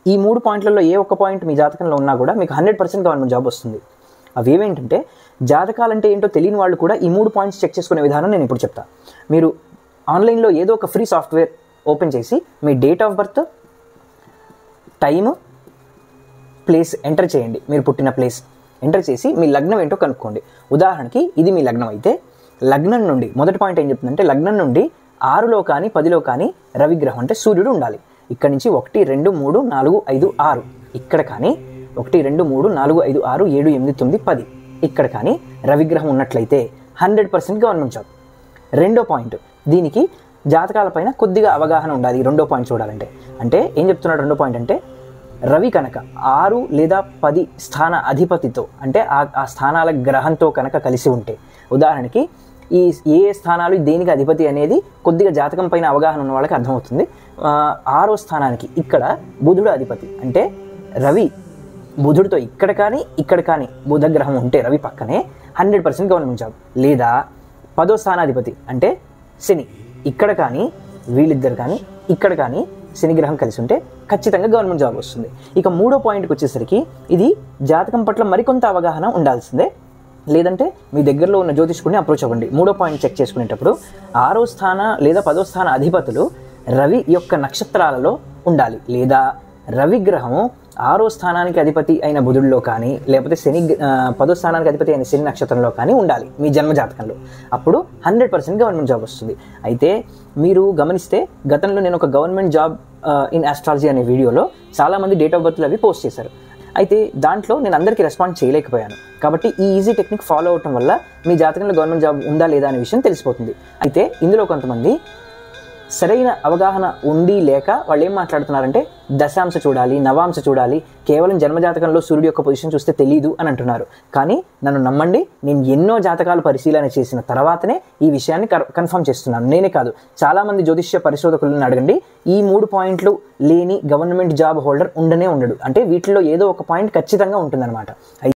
ఈ 3 పాయింట్లలో ఏ ఒక్క పాయింట్ మీ జాతకంలో ఉన్నా కూడా మీకు 100% గవర్నమెంట్ జాబ్ వస్తుంది. అవి ఏమేంటంటే, జాతకాలంటే ఏంటో తెలియని వాళ్ళు కూడా ఈ 3 పాయింట్స్ చెక్ చేసుకునే విధానం నేను ఇప్పుడు చెప్తా. మీరు ఆన్లైన్లో ఏదో ఒక ఫ్రీ సాఫ్ట్వేర్ ఓపెన్ చేసి మీ date of birth, time, place enter చేయండి. మీరు పుట్టిన ప్లేస్ ఎంటర్ చేసి మీ లగ్నం ఏంటో కనుక్కోండి. ఉదాహరణకి ఇది మీ లగ్నం అయితే, లగ్నం నుండి మొదటి పాయింట్ ఏం చెప్తుందంటే, లగ్నం నుండి 6లో కానీ 10లో కానీ రవిగ్రహం అంటే సూర్యుడు ఉండాలి. ఇక్కడ నుంచి 1, 2, 3, 4, 5, 6 ఇక్కడ కానీ 1, 2, 3, 4, 5, 6, 7, 8, 9, 10 ఇక్కడ కానీ రవిగ్రహం ఉన్నట్లయితే 100% గవర్నమెంట్ జాబ్. రెండో పాయింట్, దీనికి జాతకాలపైన కొద్దిగా అవగాహన ఉండాలి. రెండో పాయింట్ చూడాలంటే, అంటే ఏం చెప్తున్నాడు రెండో పాయింట్ అంటే, రవి కనుక 6 లేదా 10 స్థాన అధిపతితో అంటే ఆ స్థానాల గ్రహంతో కనుక కలిసి ఉంటే, ఉదాహరణకి ఈ ఏ స్థానాలు దేనికి అధిపతి అనేది కొద్దిగా జాతకం పైన అవగాహన ఉన్న వాళ్ళకి అర్థమవుతుంది. 6వ స్థానానికి ఇక్కడ బుధుడు అధిపతి అంటే రవి బుధుడితో ఇక్కడ కానీ బుధ గ్రహం ఉంటే రవి పక్కనే 100% గవర్నమెంట్ జాబ్. లేదా 10వ స్థానాధిపతి అంటే శని ఇక్కడ కానీ వీళ్ళిద్దరు కానీ ఇక్కడ కానీ శని గ్రహం కలిసి ఉంటే ఖచ్చితంగా గవర్నమెంట్ జాబ్ వస్తుంది. ఇక మూడో పాయింట్కి వచ్చేసరికి, ఇది జాతకం పట్ల మరికొంత అవగాహన ఉండాల్సిందే. లేదంటే మీ దగ్గరలో ఉన్న జ్యోతిష్కుడిని అప్రోచ్ అవ్వండి. మూడో పాయింట్ చెక్ చేసుకునేటప్పుడు 6వ స్థాన లేదా 10వ స్థాన అధిపతులు రవి యొక్క నక్షత్రాలలో ఉండాలి. లేదా రవి గ్రహము 6వ స్థానానికి అధిపతి అయిన బుధుడిలో కానీ, లేకపోతే 10వ స్థానానికి అధిపతి అయిన శని నక్షత్రంలో కానీ ఉండాలి మీ జన్మ జాతకంలో. అప్పుడు 100% గవర్నమెంట్ జాబ్ వస్తుంది. అయితే మీరు గమనిస్తే, గతంలో నేను ఒక గవర్నమెంట్ జాబ్ ఇన్ ఆస్ట్రాలజీ అనే వీడియోలో చాలామంది డేట్ ఆఫ్ బర్త్లు అవి పోస్ట్ చేశారు. అయితే దాంట్లో నేను అందరికీ రెస్పాండ్ చేయలేకపోయాను. కాబట్టి ఈ ఈజీ టెక్నిక్ ఫాలో అవటం వల్ల మీ జాతకంలో గవర్నమెంట్ జాబ్ ఉందా లేదా అనే విషయం తెలిసిపోతుంది. అయితే ఇందులో కొంతమంది సరైన అవగాహన ఉండి లేక వాళ్ళు ఏం మాట్లాడుతున్నారంటే, దశాంశ చూడాలి, నవాంశ చూడాలి, కేవలం జన్మజాతకంలో సూర్యుడు యొక్క పొజిషన్ చూస్తే తెలీదు అని అంటున్నారు. కానీ నన్ను నమ్మండి, నేను ఎన్నో జాతకాలు పరిశీలన చేసిన తర్వాతనే ఈ విషయాన్ని కన్ఫర్మ్ చేస్తున్నాను. నేనే కాదు, చాలామంది జ్యోతిష్య పరిశోధకులను అడగండి, ఈ 3 పాయింట్లు లేని గవర్నమెంట్ జాబ్ హోల్డర్ ఉండనే ఉండడు. అంటే వీటిలో ఏదో ఒక పాయింట్ ఖచ్చితంగా ఉంటుందన్నమాట.